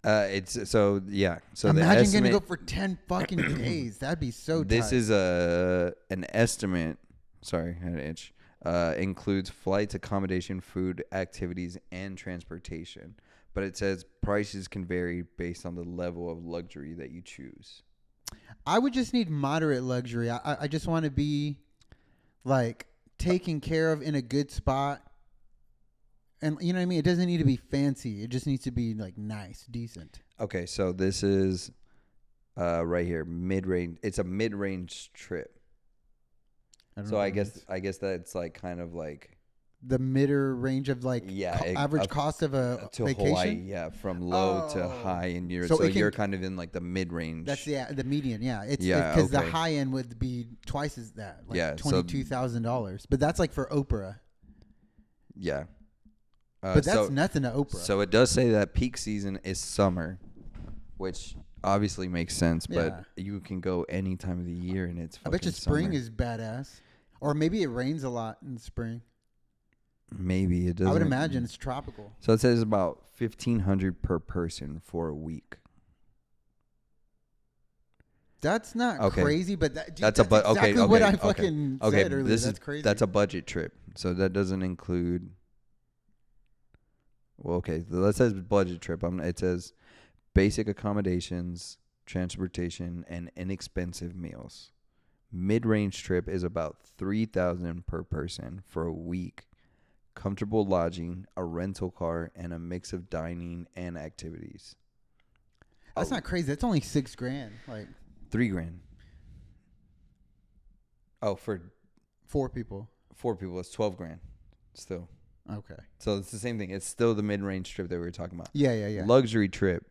[SPEAKER 3] It's so yeah. So the
[SPEAKER 2] Imagine
[SPEAKER 3] estimate,
[SPEAKER 2] gonna go for 10 fucking days. That'd be so.
[SPEAKER 3] this
[SPEAKER 2] tight.
[SPEAKER 3] is an estimate. Sorry, I had an itch. Includes flights, accommodation, food, activities, and transportation. But it says prices can vary based on the level of luxury that you choose.
[SPEAKER 2] I would just need moderate luxury. I just want to be like taken care of in a good spot. And you know what I mean? It doesn't need to be fancy. It just needs to be like nice, decent.
[SPEAKER 3] Okay, so this is right here, mid-range. It's a mid-range trip.
[SPEAKER 2] don't
[SPEAKER 3] So
[SPEAKER 2] know
[SPEAKER 3] I
[SPEAKER 2] what that
[SPEAKER 3] guess
[SPEAKER 2] means.
[SPEAKER 3] that's like kind of like
[SPEAKER 2] The midder range of like average cost of a
[SPEAKER 3] to
[SPEAKER 2] vacation.
[SPEAKER 3] Hawaii, yeah, from low to
[SPEAKER 2] Oh.
[SPEAKER 3] high, and
[SPEAKER 2] So
[SPEAKER 3] so
[SPEAKER 2] it can-
[SPEAKER 3] you're kind of in like the mid-range.
[SPEAKER 2] That's the median. Yeah, it's
[SPEAKER 3] Yeah,
[SPEAKER 2] because the
[SPEAKER 3] okay.
[SPEAKER 2] high end would be twice as that. Like
[SPEAKER 3] Yeah, so-
[SPEAKER 2] $22,000. But that's like for Oprah.
[SPEAKER 3] Yeah.
[SPEAKER 2] But that's nothing to Oprah.
[SPEAKER 3] So it does say that peak season is summer, which obviously makes sense, but you can go any time of the year and it's
[SPEAKER 2] I bet you
[SPEAKER 3] fucking
[SPEAKER 2] spring
[SPEAKER 3] summer.
[SPEAKER 2] is badass. Or maybe it rains a lot in spring.
[SPEAKER 3] Maybe it doesn't.
[SPEAKER 2] I would imagine it's tropical.
[SPEAKER 3] So it says about $1,500 per person for a week.
[SPEAKER 2] That's not
[SPEAKER 3] Okay.
[SPEAKER 2] crazy, but dude,
[SPEAKER 3] That's a
[SPEAKER 2] exactly
[SPEAKER 3] okay,
[SPEAKER 2] what I
[SPEAKER 3] okay,
[SPEAKER 2] fucking
[SPEAKER 3] Okay,
[SPEAKER 2] said earlier.
[SPEAKER 3] this
[SPEAKER 2] That's
[SPEAKER 3] is
[SPEAKER 2] crazy.
[SPEAKER 3] that's a budget trip, so that doesn't include. Well, okay, that says budget trip. It says basic accommodations, transportation, and inexpensive meals. Mid-range trip is about $3,000 per person for a week. Comfortable lodging, a rental car, and a mix of dining and activities.
[SPEAKER 2] That's not crazy. That's only $6,000. Like
[SPEAKER 3] $3,000. Oh, for
[SPEAKER 2] 4 people.
[SPEAKER 3] 4 people, it's $12,000 still.
[SPEAKER 2] Okay.
[SPEAKER 3] So it's the same thing. It's still the mid-range trip that we were talking about.
[SPEAKER 2] Yeah.
[SPEAKER 3] Luxury trip,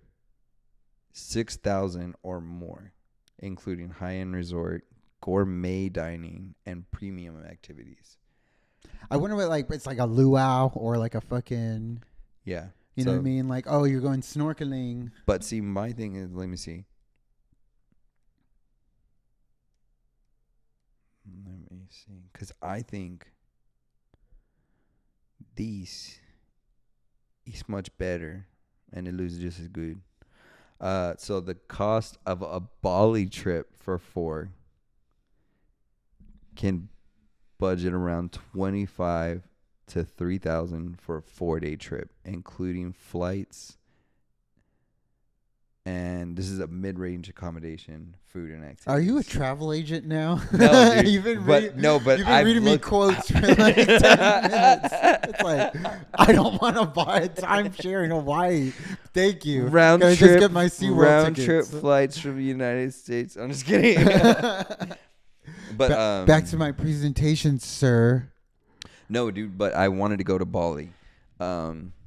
[SPEAKER 3] $6,000 or more, including high-end resort, gourmet dining, and premium activities.
[SPEAKER 2] I wonder what like it's like a luau or like a fucking
[SPEAKER 3] Yeah.
[SPEAKER 2] you know what I mean? Like, oh, you're going snorkeling.
[SPEAKER 3] But see, my thing is, let me see. Let me see. Because I think these it's much better, and it looks just as good. So the cost of a Bali trip for 4 can budget around 25 to 3,000 for a 4-day trip, including flights. And this is a mid-range accommodation, food and activities.
[SPEAKER 2] Are you a travel agent now?
[SPEAKER 3] No, dude.
[SPEAKER 2] You've been
[SPEAKER 3] but
[SPEAKER 2] reading,
[SPEAKER 3] no, but
[SPEAKER 2] you've been
[SPEAKER 3] I've
[SPEAKER 2] reading me
[SPEAKER 3] looked-
[SPEAKER 2] quotes for like 10 minutes. It's like, I don't want to buy a timeshare in Hawaii. Thank you.
[SPEAKER 3] round
[SPEAKER 2] Can I
[SPEAKER 3] trip,
[SPEAKER 2] just get my SeaWorld
[SPEAKER 3] round trip
[SPEAKER 2] tickets?
[SPEAKER 3] flights from the United States. I'm just kidding. But
[SPEAKER 2] Back to my presentation, sir.
[SPEAKER 3] no, dude. But I wanted to go to Bali.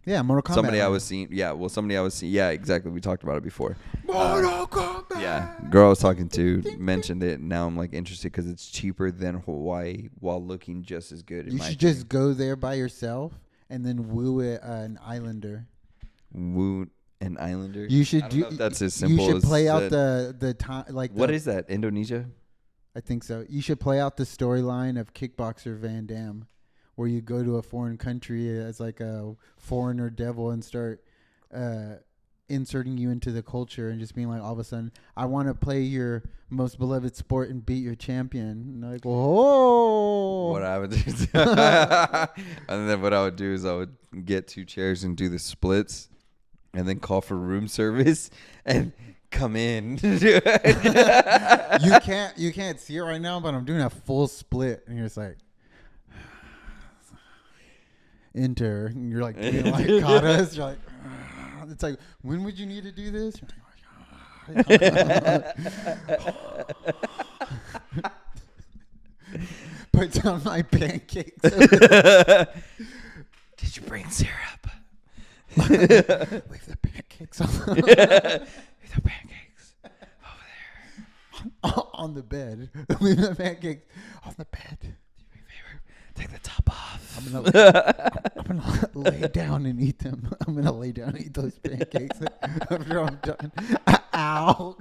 [SPEAKER 2] Yeah, Mortal Kombat.
[SPEAKER 3] Somebody I was seeing. Yeah, exactly. We talked about it before.
[SPEAKER 2] Mortal Kombat.
[SPEAKER 3] Yeah, girl I was talking to mentioned it. Now I'm like interested because it's cheaper than Hawaii while looking just as good.
[SPEAKER 2] You should just go there by yourself and then woo an islander.
[SPEAKER 3] woo an islander.
[SPEAKER 2] You should
[SPEAKER 3] I don't know if that's as
[SPEAKER 2] You
[SPEAKER 3] simple
[SPEAKER 2] should
[SPEAKER 3] as
[SPEAKER 2] play out
[SPEAKER 3] that.
[SPEAKER 2] the time like.
[SPEAKER 3] What is that? Indonesia?
[SPEAKER 2] I think so. You should play out the storyline of Kickboxer Van Damme, where you go to a foreign country as like a foreigner devil and start inserting you into the culture and just being like, all of a sudden, I want to play your most beloved sport and beat your champion. And they're like, whoa.
[SPEAKER 3] What I would do, and then what I would do is I would get 2 chairs and do the splits, and then call for room service and come in.
[SPEAKER 2] You can't see it right now, but I'm doing a full split, and you're just like, enter, and you're like doing like katas. You're like, it's like, when would you need to do this? You're like, put down my pancakes.
[SPEAKER 3] Did you bring syrup?
[SPEAKER 2] Leave the pancakes on.
[SPEAKER 3] Leave the pancakes over there.
[SPEAKER 2] On the bed. Leave the pancakes on the bed.
[SPEAKER 3] Do me a favor. Take the top off.
[SPEAKER 2] I'm gonna lay down and eat them. I'm gonna lay down and eat those pancakes after I'm done. Ow.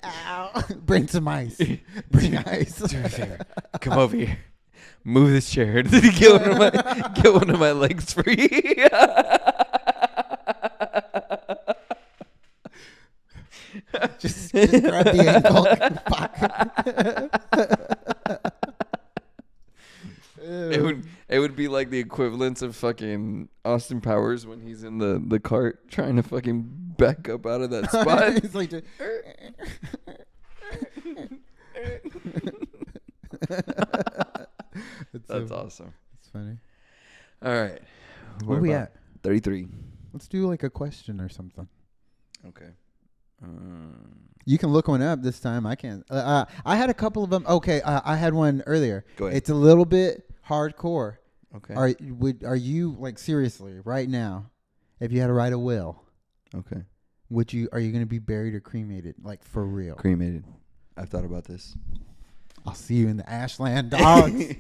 [SPEAKER 2] Ow. Bring some ice. Bring ice.
[SPEAKER 3] Do me a favor. Come over here. Move this chair. get one of my legs free.
[SPEAKER 2] Just grab the ankle. Fuck.
[SPEAKER 3] It would be like the equivalence of fucking Austin Powers when he's in the cart trying to fucking back up out of that spot.
[SPEAKER 2] He's like,
[SPEAKER 3] That's awesome.
[SPEAKER 2] It's funny.
[SPEAKER 3] All right.
[SPEAKER 2] Where we at?
[SPEAKER 3] 33.
[SPEAKER 2] Let's do like a question or something.
[SPEAKER 3] Okay.
[SPEAKER 2] You can look one up this time. I can't. I had a couple of them. Okay, I had one earlier.
[SPEAKER 3] Go ahead.
[SPEAKER 2] It's a little bit hardcore.
[SPEAKER 3] Okay.
[SPEAKER 2] Are you like seriously right now? If you had to write a will,
[SPEAKER 3] Okay.
[SPEAKER 2] are you going to be buried or cremated? Like for real?
[SPEAKER 3] Cremated. I've thought about this.
[SPEAKER 2] I'll see you in the Ashland, dogs.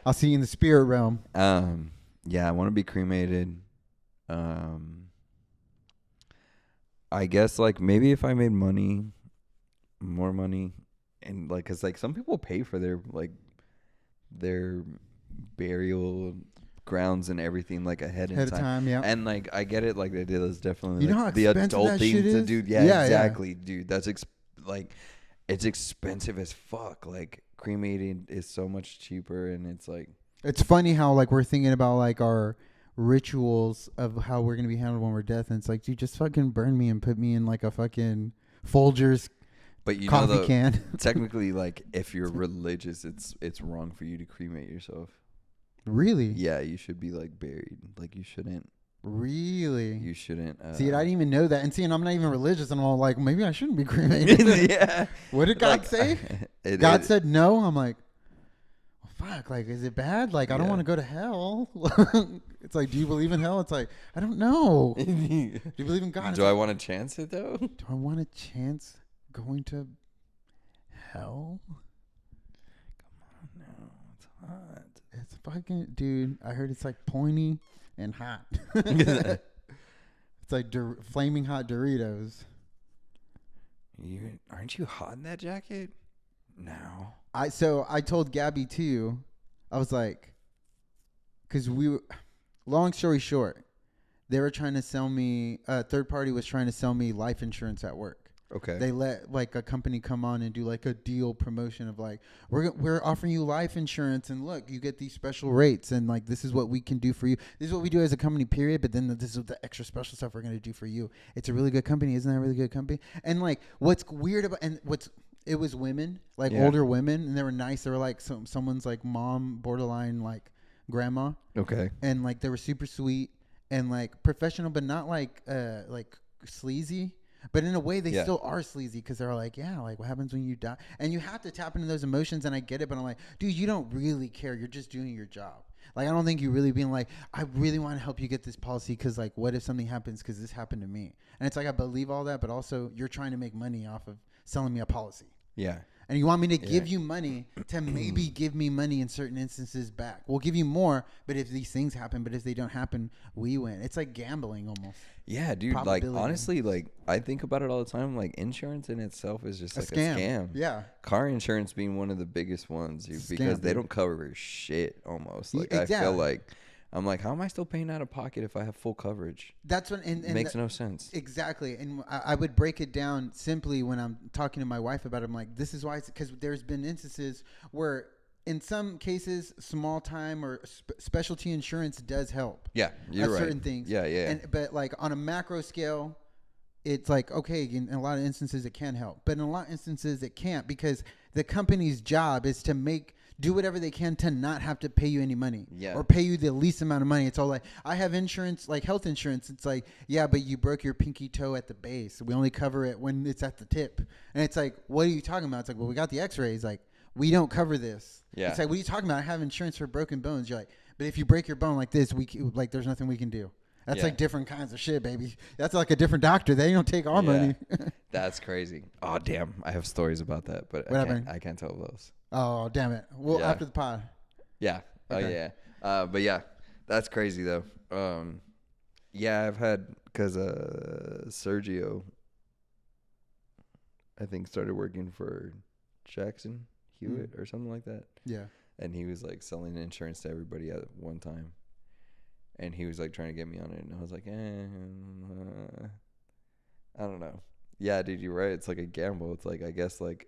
[SPEAKER 2] I'll see you in the spirit realm.
[SPEAKER 3] Yeah, I want to be cremated. I guess like maybe if I made more money, and like, cause like some people pay for their burial grounds and everything like ahead
[SPEAKER 2] Ahead
[SPEAKER 3] of
[SPEAKER 2] of time, yeah.
[SPEAKER 3] And like I get it, like it is definitely
[SPEAKER 2] You know
[SPEAKER 3] like
[SPEAKER 2] how
[SPEAKER 3] the
[SPEAKER 2] expensive
[SPEAKER 3] adult
[SPEAKER 2] that
[SPEAKER 3] thing
[SPEAKER 2] shit
[SPEAKER 3] to
[SPEAKER 2] is?
[SPEAKER 3] do.
[SPEAKER 2] Yeah, yeah.
[SPEAKER 3] Exactly, dude. That's like it's expensive as fuck. Like cremating is so much cheaper, and it's like
[SPEAKER 2] It's funny how like we're thinking about like our rituals of how we're gonna be handled when we're dead, and it's like, dude, just fucking burn me and put me in like a fucking Folgers
[SPEAKER 3] but you
[SPEAKER 2] coffee
[SPEAKER 3] know
[SPEAKER 2] can.
[SPEAKER 3] technically, like if you're religious, it's wrong for you to cremate yourself.
[SPEAKER 2] Really?
[SPEAKER 3] Yeah, you should be like buried. Like you shouldn't.
[SPEAKER 2] Really?
[SPEAKER 3] You shouldn't.
[SPEAKER 2] See, I didn't even know that. And seeing I'm not even religious, and I'm all like, maybe I shouldn't be cremated.
[SPEAKER 3] Yeah.
[SPEAKER 2] What did God
[SPEAKER 3] Like,
[SPEAKER 2] say? God said no. I'm like, well, fuck. Like, is it bad? Like, I don't
[SPEAKER 3] Yeah.
[SPEAKER 2] want to go to hell. It's like, do you believe in hell? It's like, I don't know. Do you believe in God?
[SPEAKER 3] Do I want to chance it though?
[SPEAKER 2] Do I want a chance going to hell?
[SPEAKER 3] No, it's hot.
[SPEAKER 2] It's fucking, dude. I heard it's like pointy and hot. It's like flaming hot Doritos.
[SPEAKER 3] Aren't you hot in that jacket? No.
[SPEAKER 2] So I told Gabby too. I was like, because long story short, they were trying to sell me. Third party was trying to sell me life insurance at work.
[SPEAKER 3] Okay.
[SPEAKER 2] They let like a company come on and do like a deal promotion of like we're offering you life insurance and look, you get these special rates and like this is what we can do for you. This is what we do as a company, period. But then this is the extra special stuff we're gonna do for you. It's a really good company, isn't that a really good company? And like what's weird about it was women, like older women, and they were nice. They were like someone's like mom, borderline like grandma.
[SPEAKER 3] Okay.
[SPEAKER 2] And like they were super sweet and like professional, but not like sleazy. But in a way, they still are sleazy because they're like, yeah, like what happens when you die? And you have to tap into those emotions. And I get it, but I'm like, dude, you don't really care. You're just doing your job. Like, I don't think you really being like, I really want to help you get this policy because like, what if something happens because this happened to me? And it's like, I believe all that, but also you're trying to make money off of selling me a policy.
[SPEAKER 3] Yeah.
[SPEAKER 2] And you want me to give you money to maybe give me money in certain instances back. We'll give you more, but if these things happen, but if they don't happen, we win. It's like gambling almost.
[SPEAKER 3] Yeah, dude. Like, honestly, like, I think about it all the time. Like, insurance in itself is just like a scam.
[SPEAKER 2] Yeah.
[SPEAKER 3] Car insurance being one of the biggest ones because they don't cover shit almost. Like, I feel like, I'm like, how am I still paying out of pocket if I have full coverage?
[SPEAKER 2] That's what and
[SPEAKER 3] makes no sense.
[SPEAKER 2] Exactly. And I would break it down simply when I'm talking to my wife about it. I'm like, this is why, because there's been instances where in some cases, small time or specialty insurance does help.
[SPEAKER 3] Yeah, you're right.
[SPEAKER 2] Certain things.
[SPEAKER 3] Yeah.
[SPEAKER 2] But like on a macro scale, it's like, okay, in a lot of instances it can help. But in a lot of instances it can't because the company's job is to do whatever they can to not have to pay you any money or pay you the least amount of money. It's all like, I have insurance, like health insurance. It's like, yeah, but you broke your pinky toe at the base. We only cover it when it's at the tip. And it's like, what are you talking about? It's like, well, we got the x-rays. Like, we don't cover this.
[SPEAKER 3] Yeah.
[SPEAKER 2] It's like, what are you talking about? I have insurance for broken bones. You're like, but if you break your bone like this, like, there's nothing we can do. That's like different kinds of shit, baby. That's like a different doctor. They don't take our money.
[SPEAKER 3] That's crazy. Oh, damn. I have stories about that, but I can't tell those.
[SPEAKER 2] Oh, damn it. Well, after the pod.
[SPEAKER 3] Yeah. Okay. Oh, yeah. But yeah, that's crazy though. Yeah, I've had, cause Sergio, I think started working for Jackson Hewitt or something like that.
[SPEAKER 2] Yeah.
[SPEAKER 3] And he was like selling insurance to everybody at one time. And he was like trying to get me on it, and I was like, I don't know. Yeah, dude, you're right. It's like a gamble. It's like, I guess, like,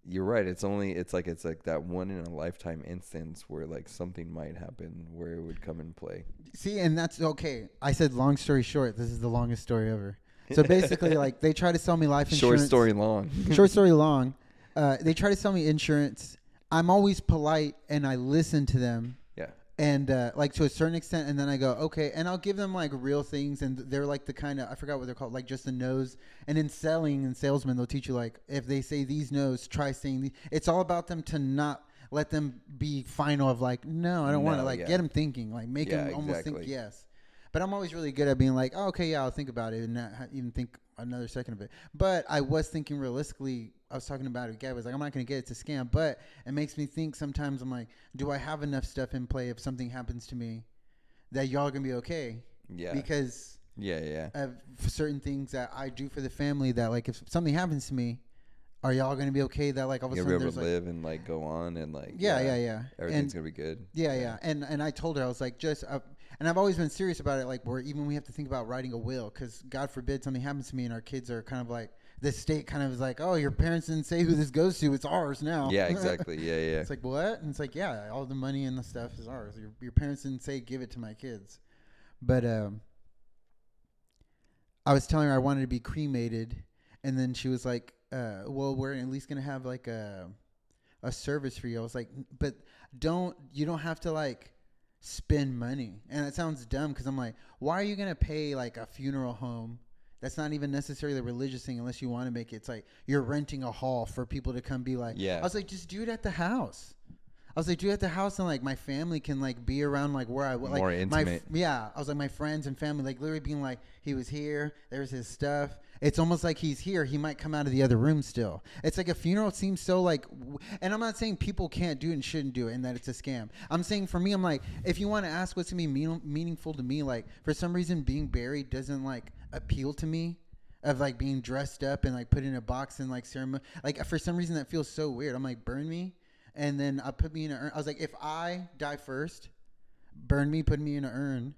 [SPEAKER 3] you're right. It's like that one in a lifetime instance where like something might happen where it would come in play. See,
[SPEAKER 2] and that's okay. I said long story short. This is the longest story ever. So basically, like, they try to sell me life insurance.
[SPEAKER 3] Short story long.
[SPEAKER 2] Short story long. They try to sell me insurance. I'm always polite and I listen to them.
[SPEAKER 3] Yeah.
[SPEAKER 2] And like to a certain extent, and then I go, okay, and I'll give them like real things, and they're like the kind of, I forgot what they're called, like just the no's. And in selling and salesmen, they'll teach you like, if they say these no's, try saying these. It's all about them to not let them be final of like, no, I don't want to, like get them thinking, like make them almost think yes. But I'm always really good at being like, oh, okay, yeah, I'll think about it and not even think another second of it. But I was thinking realistically, I was talking about it. A guy was like, I'm not going to get it to scam. But it makes me think sometimes I'm like, do I have enough stuff in play if something happens to me that y'all going to be okay?
[SPEAKER 3] Yeah.
[SPEAKER 2] Because
[SPEAKER 3] of
[SPEAKER 2] certain things that I do for the family that like if something happens to me, are y'all going to be okay that like all of a sudden
[SPEAKER 3] you'll be able to live and like go on and like everything's going to be good.
[SPEAKER 2] Yeah. And I told her, I was like, and I've always been serious about it, like where even we have to think about writing a will because God forbid something happens to me and our kids are kind of like, the state kind of is like, oh, your parents didn't say who this goes to. It's ours now.
[SPEAKER 3] Yeah, exactly. Yeah.
[SPEAKER 2] It's like, what? And it's like, yeah, all the money and the stuff is ours. Your parents didn't say give it to my kids. But I was telling her I wanted to be cremated. And then she was like, well, we're at least going to have like a service for you. I was like, but you don't have to like spend money. And it sounds dumb because I'm like, why are you going to pay like a funeral home? That's not even necessarily a religious thing unless you want to make it. It's like you're renting a hall for people to come be like, I was like, just do it at the house. I was like, do it at the house and like my family can like be around like where I like
[SPEAKER 3] more intimate.
[SPEAKER 2] I was like my friends and family like literally being like he was here. There's his stuff. It's almost like he's here. He might come out of the other room still. It's like a funeral seems so like, and I'm not saying people can't do it and shouldn't do it and that it's a scam. I'm saying for me, I'm like, if you want to ask what's going to be meaningful to me, like for some reason being buried doesn't like appeal to me of like being dressed up and like put in a box and like ceremony. Like for some reason that feels so weird. I'm like, burn me. And then put me in an urn. I was like, if I die first, burn me, put me in an urn.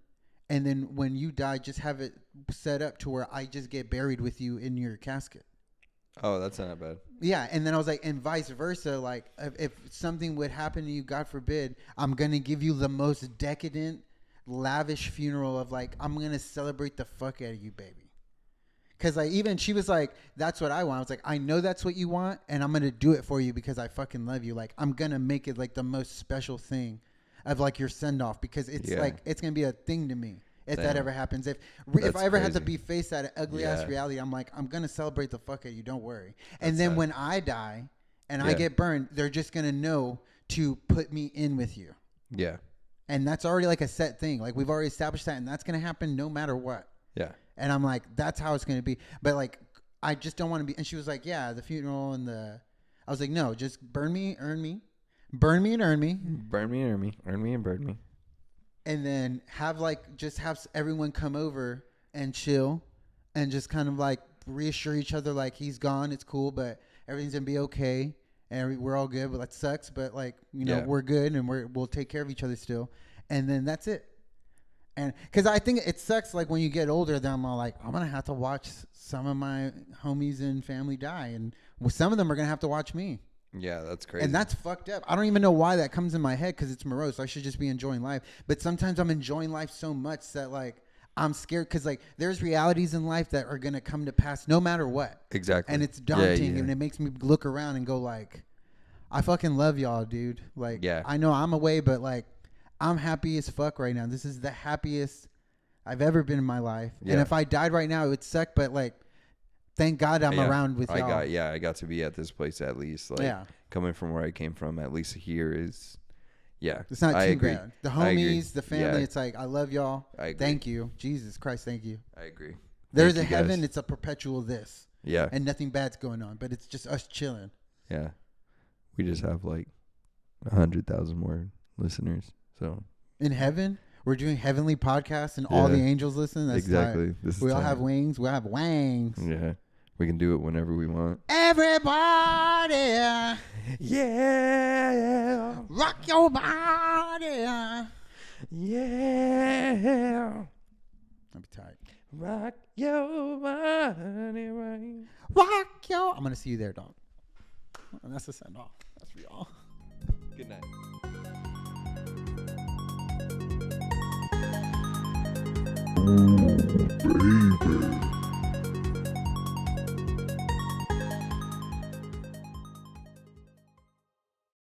[SPEAKER 2] And then when you die, just have it set up to where I just get buried with you in your casket.
[SPEAKER 3] Oh, that's not bad.
[SPEAKER 2] Yeah, and then I was like, and vice versa. Like, if something would happen to you, God forbid, I'm gonna give you the most decadent, lavish funeral of like, I'm gonna celebrate the fuck out of you, baby. Cause like, even she was like, that's what I want. I was like, I know that's what you want, and I'm gonna do it for you because I fucking love you. Like, I'm gonna make it like the most special thing of like your send off, because it's like, it's gonna be a thing to me. If that ever happens, if I ever had to be faced that ugly ass reality, I'm like, I'm gonna celebrate the fuck out of you. Don't worry. And then when I die and I get burned, they're just gonna know to put me in with you.
[SPEAKER 3] Yeah.
[SPEAKER 2] And that's already like a set thing. Like, we've already established that, and that's gonna happen no matter what.
[SPEAKER 3] Yeah.
[SPEAKER 2] And I'm like, that's how it's gonna be. But like, I just don't want to be. And she was like, yeah, the funeral and the. I was like, no, just burn me, earn me, burn me and earn me,
[SPEAKER 3] burn me and earn me, earn me and burn me.
[SPEAKER 2] And then have everyone come over and chill and just kind of like reassure each other like he's gone, it's cool, but everything's gonna be okay and we're all good. But that sucks, but like, you know, we're good and we'll take care of each other still. And then that's it. And because I think it sucks, like when you get older, then I'm all like, I'm gonna have to watch some of my homies and family die, and some of them are gonna have to watch me.
[SPEAKER 3] Yeah, that's crazy.
[SPEAKER 2] And that's fucked up. I don't even know why that comes in my head, because it's morose. I should just be enjoying life. But sometimes I'm enjoying life so much that like I'm scared, because like there's realities in life that are gonna come to pass no matter what.
[SPEAKER 3] Exactly.
[SPEAKER 2] And it's daunting, and it makes me look around and go like, I fucking love y'all, dude. Like, I know I'm away, but like I'm happy as fuck right now. This is the happiest I've ever been in my life. Yeah. And if I died right now, it would suck. But like, thank God I'm around with y'all.
[SPEAKER 3] I got to be at this place at least. Like, coming from where I came from, at least here is, it's not too bad.
[SPEAKER 2] The homies, the family, it's like, I love y'all. Thank you. Jesus Christ, thank you.
[SPEAKER 3] I agree.
[SPEAKER 2] There's a heaven. It's a perpetual this.
[SPEAKER 3] Yeah.
[SPEAKER 2] And nothing bad's going on, but it's just us chilling.
[SPEAKER 3] Yeah. We just have like 100,000 more listeners. So
[SPEAKER 2] in heaven, we're doing heavenly podcasts and all the angels listen. That's
[SPEAKER 3] exactly.
[SPEAKER 2] We all have wings. We have wangs.
[SPEAKER 3] Yeah. We can do it whenever we want.
[SPEAKER 2] Everybody.
[SPEAKER 3] Yeah.
[SPEAKER 2] Rock your body.
[SPEAKER 3] Yeah.
[SPEAKER 2] I'll be tight.
[SPEAKER 3] Rock your body right.
[SPEAKER 2] Rock your. I'm going to see you there, dog. And that's the send off. That's for y'all.
[SPEAKER 3] Good night.
[SPEAKER 1] Ooh, baby.